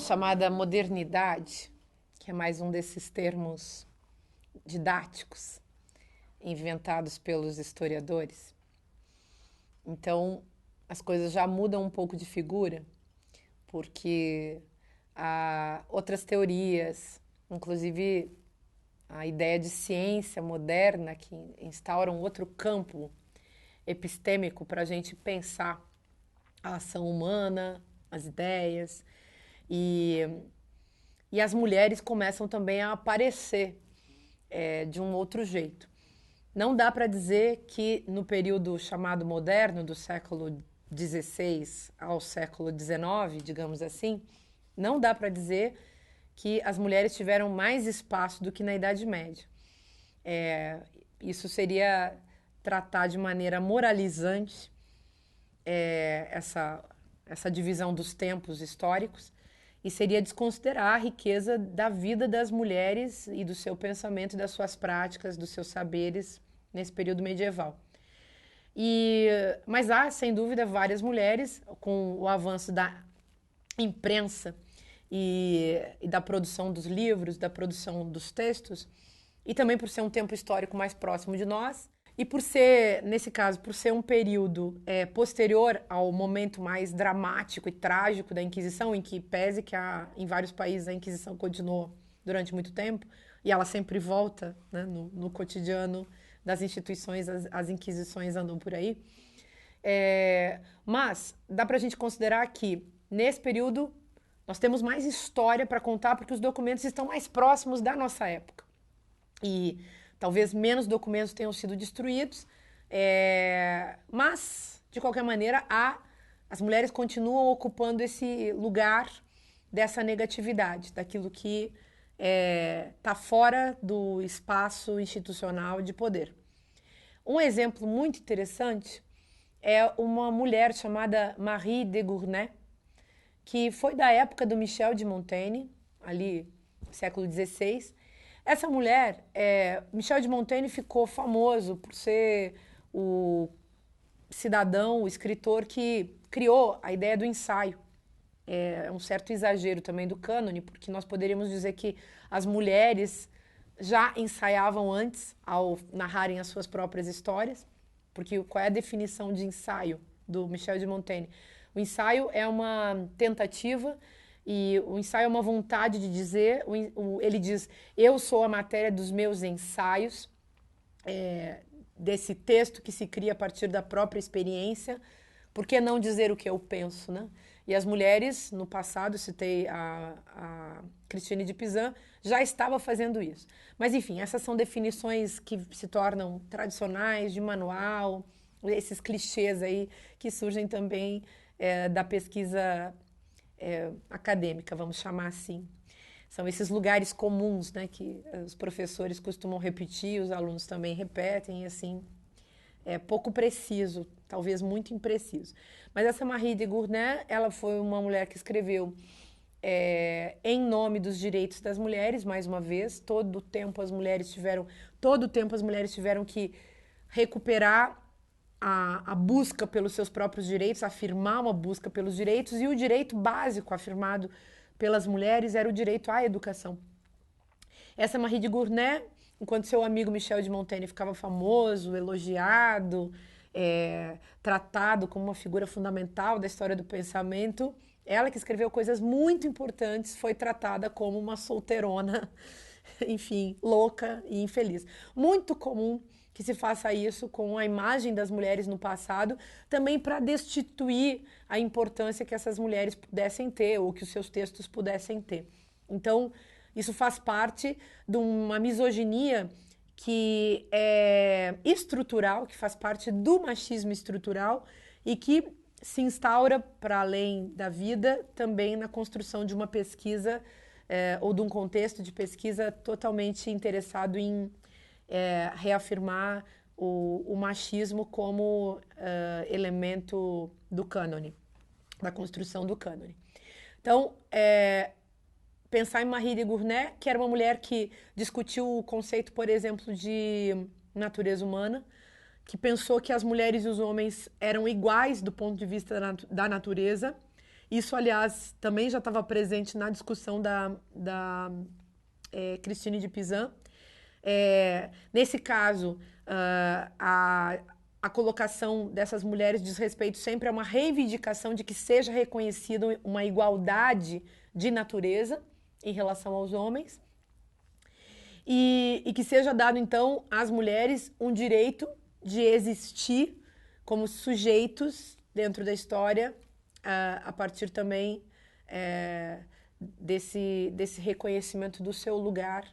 chamada modernidade, que é mais um desses termos didáticos inventados pelos historiadores. Então, as coisas já mudam um pouco de figura, porque há outras teorias, inclusive a ideia de ciência moderna, que instaura um outro campo epistêmico para a gente pensar a ação humana, as ideias, e, e as mulheres começam também a aparecer de um outro jeito. Não dá para dizer que no período chamado moderno, do século XVI ao século XIX, digamos assim, não dá para dizer que as mulheres tiveram mais espaço do que na Idade Média. Isso seria tratar de maneira moralizante essa divisão dos tempos históricos e seria desconsiderar a riqueza da vida das mulheres e do seu pensamento, das suas práticas, dos seus saberes nesse período medieval. Mas há, sem dúvida, várias mulheres, com o avanço da imprensa e da produção dos livros, da produção dos textos, e também por ser um tempo histórico mais próximo de nós, e por ser, nesse caso, por ser um período posterior ao momento mais dramático e trágico da Inquisição, em que pese que em vários países a Inquisição continuou durante muito tempo, e ela sempre volta, né, no cotidiano das instituições, as Inquisições andam por aí. Mas dá para a gente considerar que, nesse período, nós temos mais história para contar, porque os documentos estão mais próximos da nossa época. E talvez menos documentos tenham sido destruídos, mas, de qualquer maneira, as mulheres continuam ocupando esse lugar dessa negatividade, daquilo que está fora do espaço institucional de poder. Um exemplo muito interessante é uma mulher chamada Marie de Gournay, que foi da época do Michel de Montaigne, ali, século XVI. Essa mulher, Michel de Montaigne ficou famoso por ser o cidadão, o escritor que criou a ideia do ensaio. É um certo exagero também do cânone, porque nós poderíamos dizer que as mulheres já ensaiavam antes ao narrarem as suas próprias histórias, porque qual é a definição de ensaio do Michel de Montaigne? O ensaio é uma tentativa e o ensaio é uma vontade de dizer, ele diz, eu sou a matéria dos meus ensaios, desse texto que se cria a partir da própria experiência, por que não dizer o que eu penso, né? E as mulheres, no passado, citei a Christine de Pizan, já estava fazendo isso. Mas, enfim, essas são definições que se tornam tradicionais, de manual, esses clichês aí que surgem também da pesquisa acadêmica, vamos chamar assim. São esses lugares comuns, né, que os professores costumam repetir, os alunos também repetem, e assim, é pouco preciso, talvez muito impreciso. Mas essa Marie de Gournay, ela foi uma mulher que escreveu em nome dos direitos das mulheres, mais uma vez, todo o tempo as mulheres tiveram que recuperar a busca pelos seus próprios direitos, afirmar uma busca pelos direitos, e o direito básico afirmado pelas mulheres era o direito à educação. Essa Marie de Gournay, enquanto seu amigo Michel de Montaigne ficava famoso, elogiado, tratado como uma figura fundamental da história do pensamento, ela que escreveu coisas muito importantes foi tratada como uma solteirona, enfim, louca e infeliz. Muito comum que se faça isso com a imagem das mulheres no passado, também para destituir a importância que essas mulheres pudessem ter ou que os seus textos pudessem ter. Então, isso faz parte de uma misoginia que é estrutural, que faz parte do machismo estrutural e que se instaura para além da vida também na construção de uma pesquisa ou de um contexto de pesquisa totalmente interessado em reafirmar o machismo como elemento do cânone, da construção do cânone. Então, pensar em Marie de Gournay, que era uma mulher que discutiu o conceito, por exemplo, de natureza humana, que pensou que as mulheres e os homens eram iguais do ponto de vista da natureza Isso, aliás, também já estava presente na discussão da Christine de Pizan. Nesse caso, a colocação dessas mulheres diz respeito sempre a uma reivindicação de que seja reconhecida uma igualdade de natureza em relação aos homens e que seja dado, então, às mulheres um direito de existir como sujeitos dentro da história, a partir também desse reconhecimento do seu lugar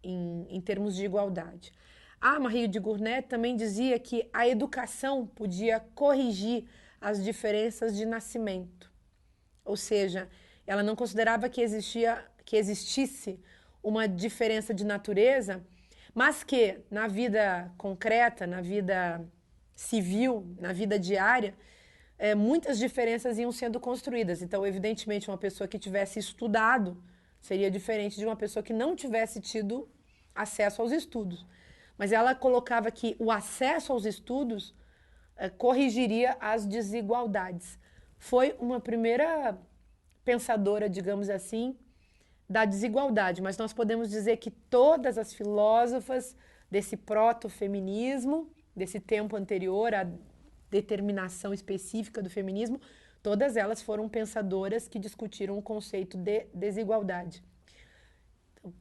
em termos de igualdade. A Marie de Gournay também dizia que a educação podia corrigir as diferenças de nascimento. Ou seja, ela não considerava que existisse uma diferença de natureza, mas que na vida concreta, na vida civil, na vida diária, muitas diferenças iam sendo construídas. Então, evidentemente, uma pessoa que tivesse estudado seria diferente de uma pessoa que não tivesse tido acesso aos estudos. Mas ela colocava que o acesso aos estudos corrigiria as desigualdades. Foi uma primeira pensadora, digamos assim, da desigualdade, mas nós podemos dizer que todas as filósofas desse proto-feminismo, desse tempo anterior à determinação específica do feminismo, todas elas foram pensadoras que discutiram o conceito de desigualdade.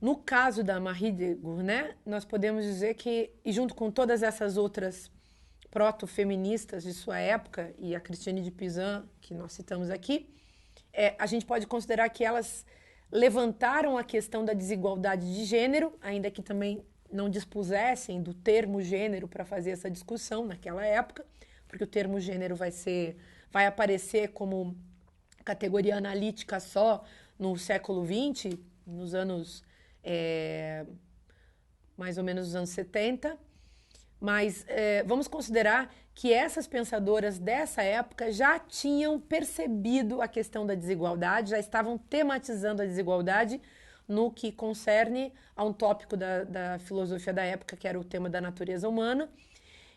No caso da Marie de Gournay, nós podemos dizer que, e junto com todas essas outras proto-feministas de sua época, e a Christine de Pizan, que nós citamos aqui, a gente pode considerar que elas levantaram a questão da desigualdade de gênero, ainda que também não dispusessem do termo gênero para fazer essa discussão naquela época, porque o termo gênero vai aparecer como categoria analítica só no século XX, nos anos, mais ou menos nos anos 70, mas vamos considerar que essas pensadoras dessa época já tinham percebido a questão da desigualdade, já estavam tematizando a desigualdade no que concerne a um tópico da filosofia da época, que era o tema da natureza humana,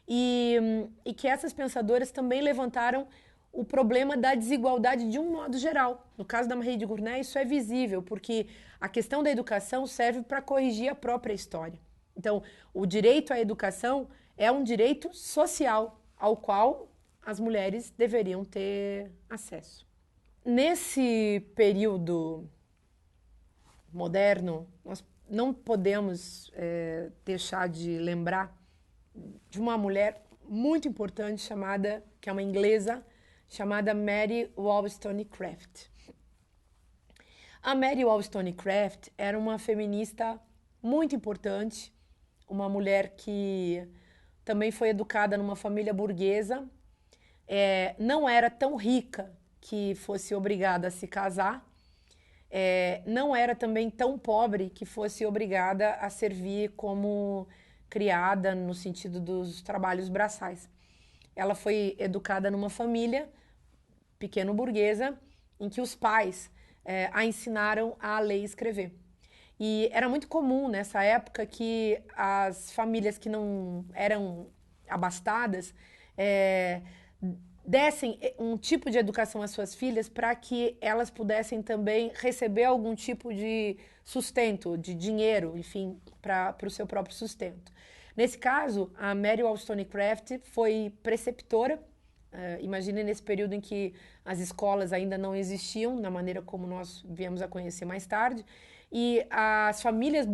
e que essas pensadoras também levantaram o problema da desigualdade de um modo geral. No caso da Marie de Gournay, isso é visível, porque a questão da educação serve para corrigir a própria história. Então, o direito à educação é um direito social ao qual as mulheres deveriam ter acesso. Nesse período moderno, nós não podemos deixar de lembrar de uma mulher muito importante que é uma inglesa, chamada Mary Wollstonecraft. A Mary Wollstonecraft era uma feminista muito importante, uma mulher que também foi educada numa família burguesa, não era tão rica que fosse obrigada a se casar, não era também tão pobre que fosse obrigada a servir como criada no sentido dos trabalhos braçais. Ela foi educada numa família pequeno-burguesa em que os pais a ensinaram a ler e escrever. E era muito comum nessa época que as famílias que não eram abastadas dessem um tipo de educação às suas filhas para que elas pudessem também receber algum tipo de sustento, de dinheiro, enfim, para o seu próprio sustento. Nesse caso, a Mary Wollstonecraft foi preceptora. Imagine nesse período em que as escolas ainda não existiam, na maneira como nós viemos a conhecer mais tarde, e as famílias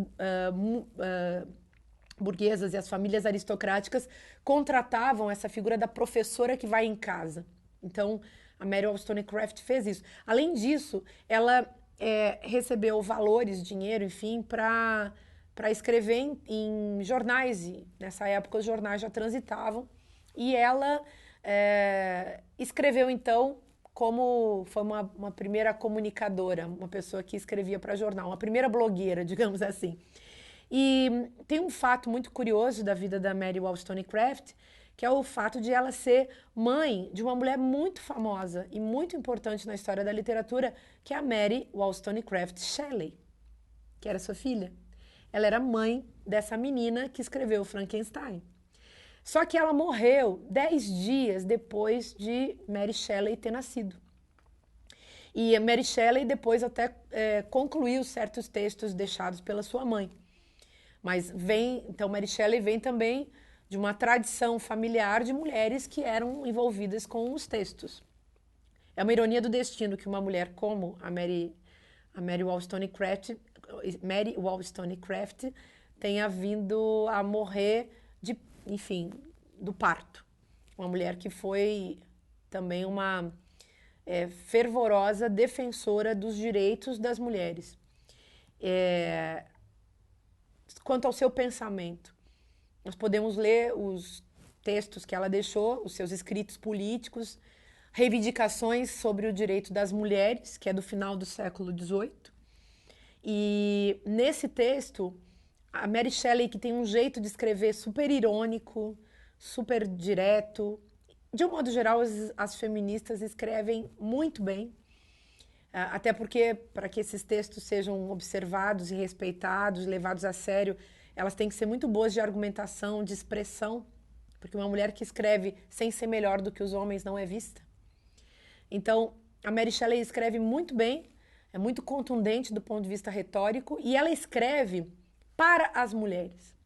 burguesas e as famílias aristocráticas contratavam essa figura da professora que vai em casa. Então, a Mary Wollstonecraft fez isso. Além disso, ela recebeu valores, dinheiro, enfim, para escrever em jornais. E nessa época, os jornais já transitavam. E ela escreveu, então, como foi uma primeira comunicadora, uma pessoa que escrevia para jornal, uma primeira blogueira, digamos assim. E tem um fato muito curioso da vida da Mary Wollstonecraft, que é o fato de ela ser mãe de uma mulher muito famosa e muito importante na história da literatura, que é a Mary Wollstonecraft Shelley, que era sua filha. Ela era mãe dessa menina que escreveu Frankenstein. Só que ela morreu 10 dias depois de Mary Shelley ter nascido. E a Mary Shelley depois até concluiu certos textos deixados pela sua mãe. Mas então Mary Shelley vem também de uma tradição familiar de mulheres que eram envolvidas com os textos. É uma ironia do destino que uma mulher como a Mary Wollstonecraft tenha vindo a morrer enfim, do parto. Uma mulher que foi também uma fervorosa defensora dos direitos das mulheres. Quanto ao seu pensamento, nós podemos ler os textos que ela deixou, os seus escritos políticos, reivindicações sobre o direito das mulheres, que é do final do século XVIII. E nesse texto, a Mary Shelley, que tem um jeito de escrever super irônico, super direto, de um modo geral, as feministas escrevem muito bem, até porque, para que esses textos sejam observados e respeitados, levados a sério, elas têm que ser muito boas de argumentação, de expressão, porque uma mulher que escreve sem ser melhor do que os homens não é vista. Então, a Mary Shelley escreve muito bem, é muito contundente do ponto de vista retórico, e ela escreve para as mulheres.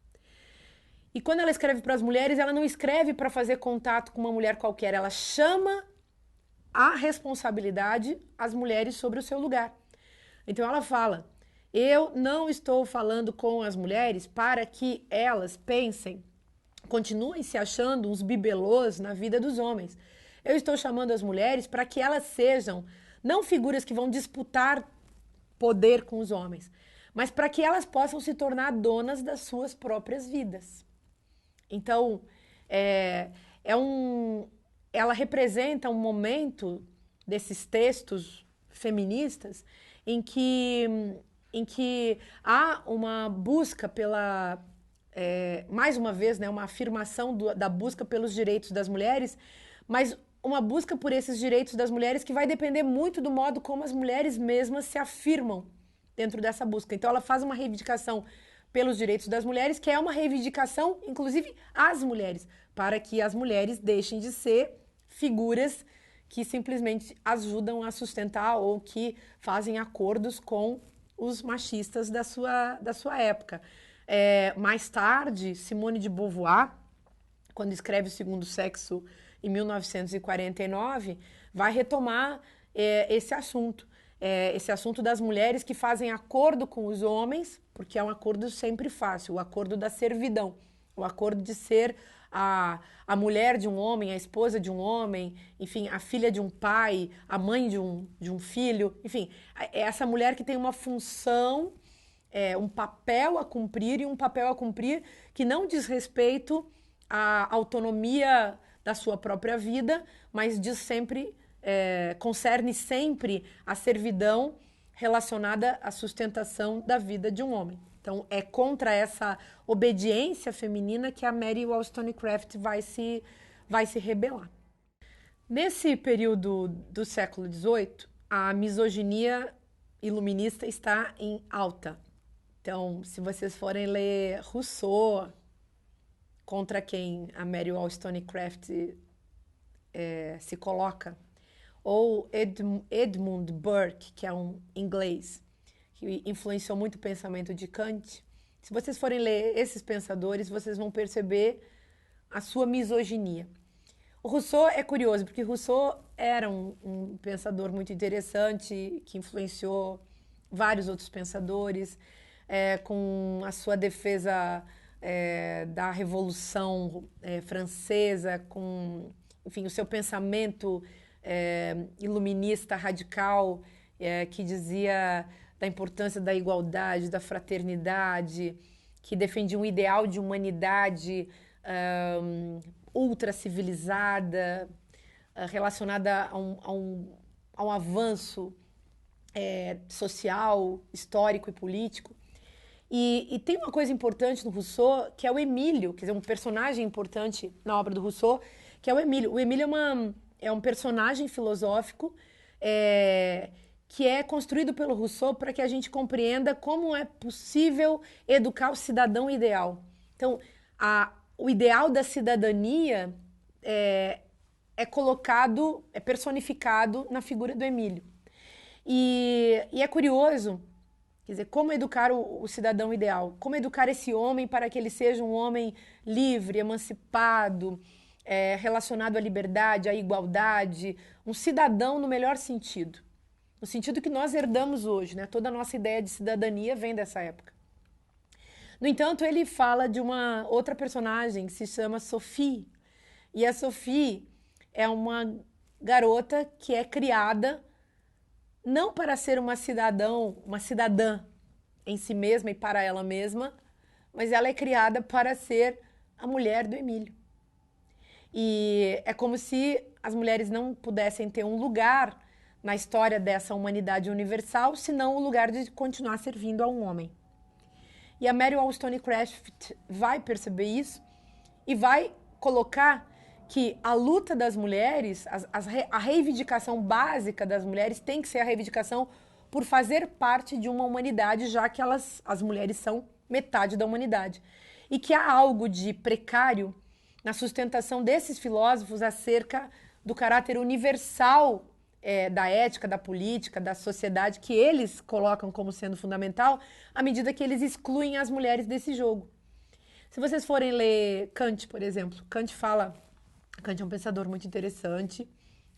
E quando ela escreve para as mulheres, ela não escreve para fazer contato com uma mulher qualquer, ela chama a responsabilidade às mulheres sobre o seu lugar. Então ela fala, eu não estou falando com as mulheres para que elas pensem, continuem se achando uns bibelôs na vida dos homens. Eu estou chamando as mulheres para que elas sejam não figuras que vão disputar poder com os homens, mas para que elas possam se tornar donas das suas próprias vidas. Então, ela representa um momento desses textos feministas em que há uma busca pela, mais uma vez, né, uma afirmação da busca pelos direitos das mulheres, mas uma busca por esses direitos das mulheres que vai depender muito do modo como as mulheres mesmas se afirmam dentro dessa busca. Então ela faz uma reivindicação pelos direitos das mulheres, que é uma reivindicação, inclusive, às mulheres, para que as mulheres deixem de ser figuras que simplesmente ajudam a sustentar ou que fazem acordos com os machistas da sua época. Mais tarde, Simone de Beauvoir, quando escreve O Segundo Sexo, em 1949, vai retomar esse assunto. Esse assunto das mulheres que fazem acordo com os homens, porque é um acordo sempre fácil, o acordo da servidão, o acordo de ser a mulher de um homem, a esposa de um homem, enfim, a filha de um pai, a mãe de um filho, enfim, essa mulher que tem uma função, um papel a cumprir, e um papel a cumprir que não diz respeito à autonomia da sua própria vida, mas diz sempre, concerne sempre a servidão relacionada à sustentação da vida de um homem. Então, é contra essa obediência feminina que a Mary Wollstonecraft vai se rebelar. Nesse período do século XVIII, a misoginia iluminista está em alta. Então, se vocês forem ler Rousseau, contra quem a Mary Wollstonecraft se coloca, ou Edmund Burke, que é um inglês, que influenciou muito o pensamento de Kant. Se vocês forem ler esses pensadores, vocês vão perceber a sua misoginia. O Rousseau é curioso, porque Rousseau era um pensador muito interessante, que influenciou vários outros pensadores, com a sua defesa da Revolução Francesa, com, enfim, o seu pensamento iluminista radical, que dizia da importância da igualdade, da fraternidade, que defendia um ideal de humanidade ultra-civilizada, relacionada a um avanço social, histórico e político. E tem uma coisa importante no Rousseau, que é o Emílio, quer dizer, um personagem importante na obra do Rousseau, que é o Emílio. O Emílio é um personagem filosófico que é construído pelo Rousseau para que a gente compreenda como é possível educar o cidadão ideal. Então, o ideal da cidadania é colocado, é personificado na figura do Emílio. E é curioso, quer dizer, como educar o cidadão ideal? Como educar esse homem para que ele seja um homem livre, emancipado, relacionado à liberdade, à igualdade, um cidadão no melhor sentido. No sentido que nós herdamos hoje, né? Toda a nossa ideia de cidadania vem dessa época. No entanto, ele fala de uma outra personagem que se chama Sophie. E a Sophie é uma garota que é criada não para ser uma cidadã em si mesma e para ela mesma, mas ela é criada para ser a mulher do Emílio. E é como se as mulheres não pudessem ter um lugar na história dessa humanidade universal, senão o lugar de continuar servindo a um homem. E a Mary Wollstonecraft vai perceber isso e vai colocar que a luta das mulheres, a reivindicação básica das mulheres tem que ser a reivindicação por fazer parte de uma humanidade, já que as mulheres são metade da humanidade. E que há algo de precário na sustentação desses filósofos acerca do caráter universal da ética, da política, da sociedade, que eles colocam como sendo fundamental, à medida que eles excluem as mulheres desse jogo. Se vocês forem ler Kant, por exemplo, Kant é um pensador muito interessante,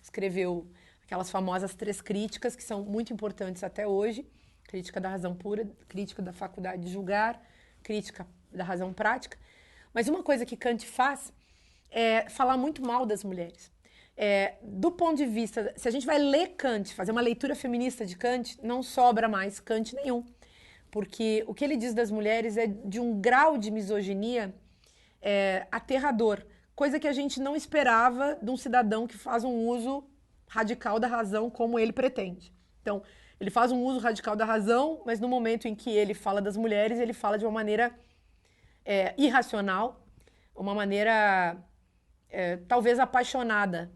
escreveu aquelas famosas 3 críticas, que são muito importantes até hoje: crítica da razão pura, crítica da faculdade de julgar, crítica da razão prática. Mas uma coisa que Kant faz é falar muito mal das mulheres. Do ponto de vista, se a gente vai ler Kant, fazer uma leitura feminista de Kant, não sobra mais Kant nenhum. Porque o que ele diz das mulheres é de um grau de misoginia aterrador. Coisa que a gente não esperava de um cidadão que faz um uso radical da razão como ele pretende. Então, ele faz um uso radical da razão, mas no momento em que ele fala das mulheres, ele fala de uma maneira irracional, uma maneira talvez apaixonada,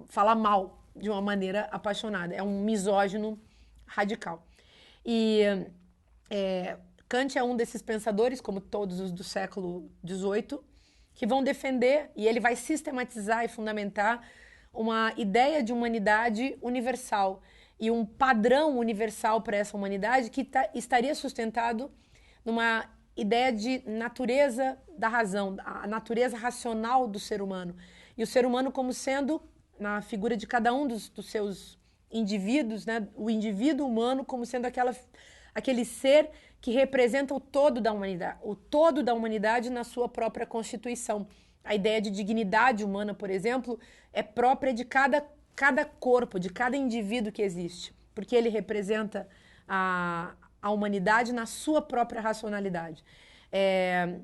falar mal de uma maneira apaixonada. É um misógino radical. E Kant é um desses pensadores, como todos os do século XVIII, que vão defender, e ele vai sistematizar e fundamentar uma ideia de humanidade universal e um padrão universal para essa humanidade que estaria sustentado numa ideia de natureza da razão, a natureza racional do ser humano. E o ser humano como sendo, na figura de cada um dos seus indivíduos, né, o indivíduo humano como sendo aquele ser que representa o todo da humanidade na sua própria constituição. A ideia de dignidade humana, por exemplo, é própria de cada corpo, de cada indivíduo que existe, porque ele representa a humanidade na sua própria racionalidade.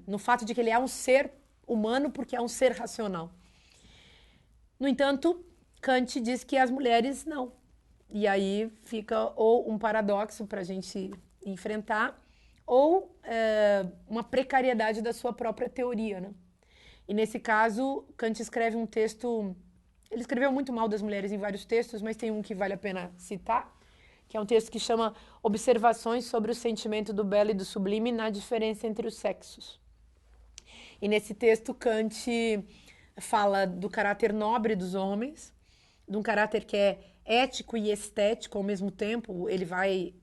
No fato de que ele é um ser humano porque é um ser racional. No entanto, Kant diz que as mulheres não. E aí fica ou um paradoxo para a gente enfrentar, ou uma precariedade da sua própria teoria, né? E nesse caso, Kant escreve um texto. Ele escreveu muito mal das mulheres em vários textos, mas tem um que vale a pena citar, que é um texto que chama Observações sobre o sentimento do belo e do sublime na diferença entre os sexos. E nesse texto, Kant fala do caráter nobre dos homens, de um caráter que é ético e estético ao mesmo tempo. Ele vai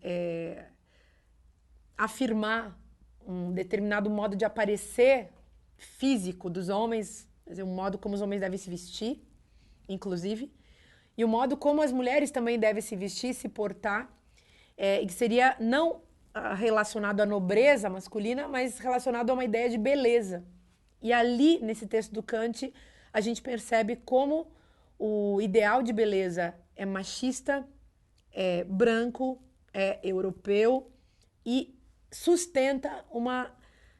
afirmar um determinado modo de aparecer físico dos homens, quer dizer, um modo como os homens devem se vestir, inclusive, e o modo como as mulheres também devem se vestir, se portar, que seria não relacionado à nobreza masculina, mas relacionado a uma ideia de beleza. E ali, nesse texto do Kant, a gente percebe como o ideal de beleza é machista, é branco, é europeu e sustenta uma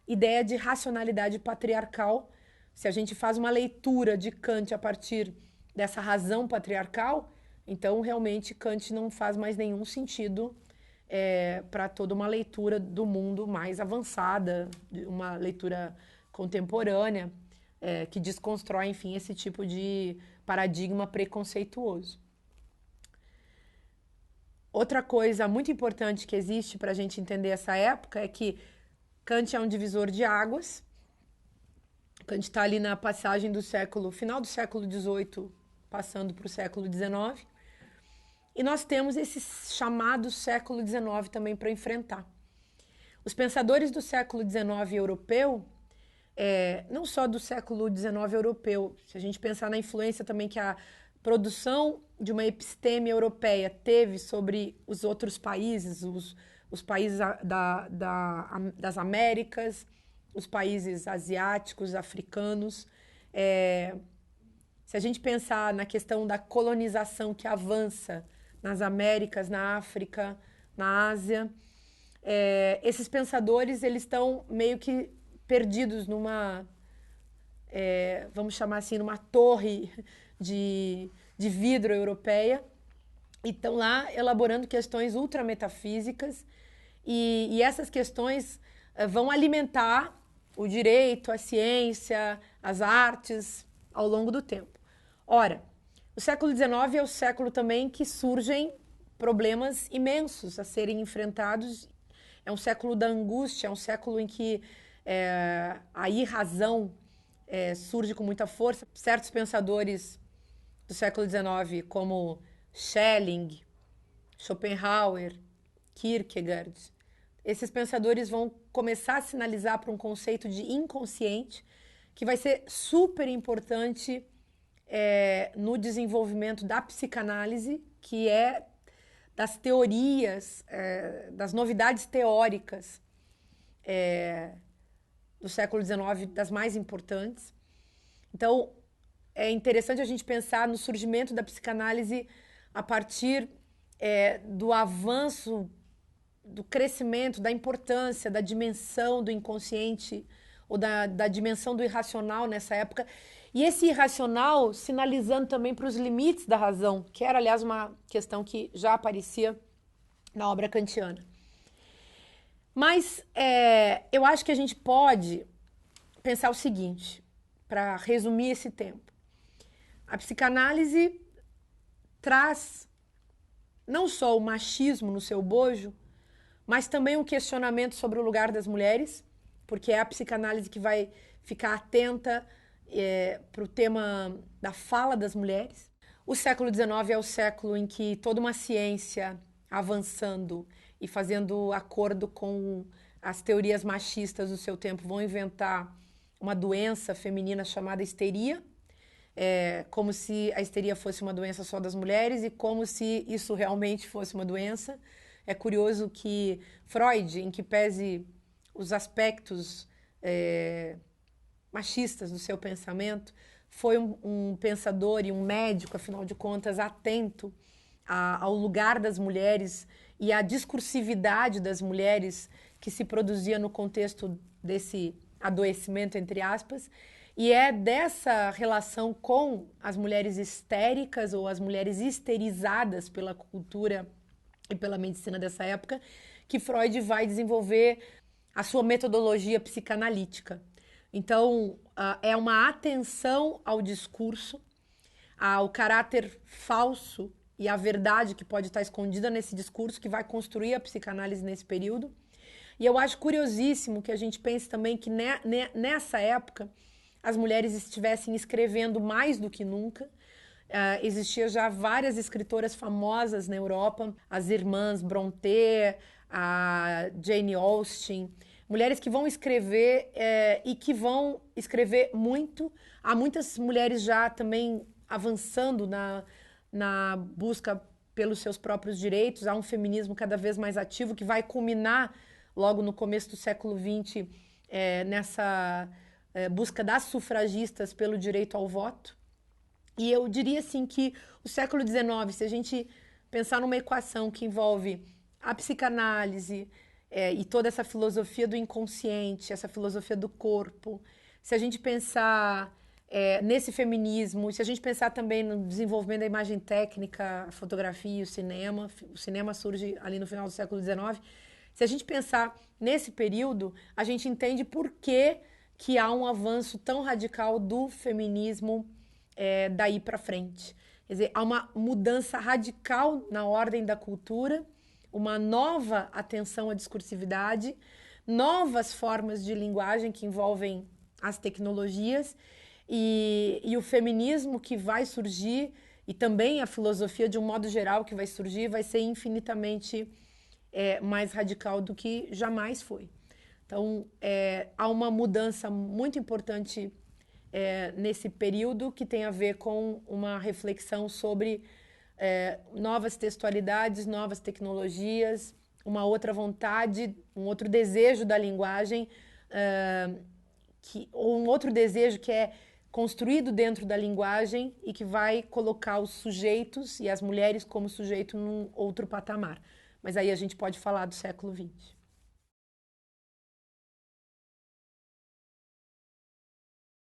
ideia de racionalidade patriarcal. Se a gente faz uma leitura de Kant a partir dessa razão patriarcal, então realmente Kant não faz mais nenhum sentido para toda uma leitura do mundo mais avançada, uma leitura contemporânea, que desconstrói, enfim, esse tipo de paradigma preconceituoso. Outra coisa muito importante que existe para a gente entender essa época é que Kant é um divisor de águas. A gente está ali na passagem do final do século XVIII, passando para o século XIX. E nós temos esse chamado século XIX também para enfrentar. Os pensadores do século XIX europeu, não só do século XIX europeu, se a gente pensar na influência também que a produção de uma episteme europeia teve sobre os outros países, os países das Américas, os países asiáticos, africanos. Se a gente pensar na questão da colonização que avança nas Américas, na África, na Ásia, esses pensadores eles estão meio que perdidos numa, vamos chamar assim, numa torre de vidro europeia, e estão lá elaborando questões ultrametafísicas, e essas questões vão alimentar o direito, a ciência, as artes ao longo do tempo. Ora, o século XIX é o século também que surgem problemas imensos a serem enfrentados. É um século da angústia, é um século em que a irrazão surge com muita força. Certos pensadores do século XIX, como Schelling, Schopenhauer, Kierkegaard, esses pensadores vão começar a sinalizar para um conceito de inconsciente que vai ser super importante no desenvolvimento da psicanálise, que é das teorias, das novidades teóricas do século XIX, das mais importantes. Então, é interessante a gente pensar no surgimento da psicanálise a partir do avanço, do crescimento, da importância, da dimensão do inconsciente ou da dimensão do irracional nessa época. E esse irracional sinalizando também para os limites da razão, que era, aliás, uma questão que já aparecia na obra kantiana. Mas eu acho que a gente pode pensar o seguinte, para resumir esse tempo. A psicanálise traz não só o machismo no seu bojo, mas também um questionamento sobre o lugar das mulheres, porque é a psicanálise que vai ficar atenta para o tema da fala das mulheres. O século XIX é o século em que toda uma ciência avançando e fazendo acordo com as teorias machistas do seu tempo vão inventar uma doença feminina chamada histeria, como se a histeria fosse uma doença só das mulheres e como se isso realmente fosse uma doença. É curioso que Freud, em que pese os aspectos machistas do seu pensamento, foi um pensador e um médico, afinal de contas, atento ao lugar das mulheres e à discursividade das mulheres que se produzia no contexto desse adoecimento, entre aspas, e é dessa relação com as mulheres histéricas ou as mulheres histerizadas pela cultura e pela medicina dessa época que Freud vai desenvolver a sua metodologia psicanalítica. Então, é uma atenção ao discurso, ao caráter falso e à verdade que pode estar escondida nesse discurso que vai construir a psicanálise nesse período. E eu acho curiosíssimo que a gente pense também que nessa época as mulheres estivessem escrevendo mais do que nunca. Existia já várias escritoras famosas na Europa, as irmãs Brontë, a Jane Austen, mulheres que vão escrever e que vão escrever muito. Há muitas mulheres já também avançando na busca pelos seus próprios direitos. Há um feminismo cada vez mais ativo que vai culminar logo no começo do século XX nessa busca das sufragistas pelo direito ao voto. E eu diria assim que o século XIX, se a gente pensar numa equação que envolve a psicanálise e toda essa filosofia do inconsciente, essa filosofia do corpo, se a gente pensar nesse feminismo, se a gente pensar também no desenvolvimento da imagem técnica, a fotografia e o cinema surge ali no final do século XIX, se a gente pensar nesse período, a gente entende por que há um avanço tão radical do feminismo daí para frente. Quer dizer, há uma mudança radical na ordem da cultura, uma nova atenção à discursividade, novas formas de linguagem que envolvem as tecnologias e o feminismo que vai surgir e também a filosofia de um modo geral que vai surgir vai ser infinitamente mais radical do que jamais foi. Então, há uma mudança muito importante nesse período que tem a ver com uma reflexão sobre novas textualidades, novas tecnologias, uma outra vontade, um outro desejo da linguagem, ou um outro desejo que é construído dentro da linguagem e que vai colocar os sujeitos e as mulheres como sujeito num outro patamar. Mas aí a gente pode falar do século XX.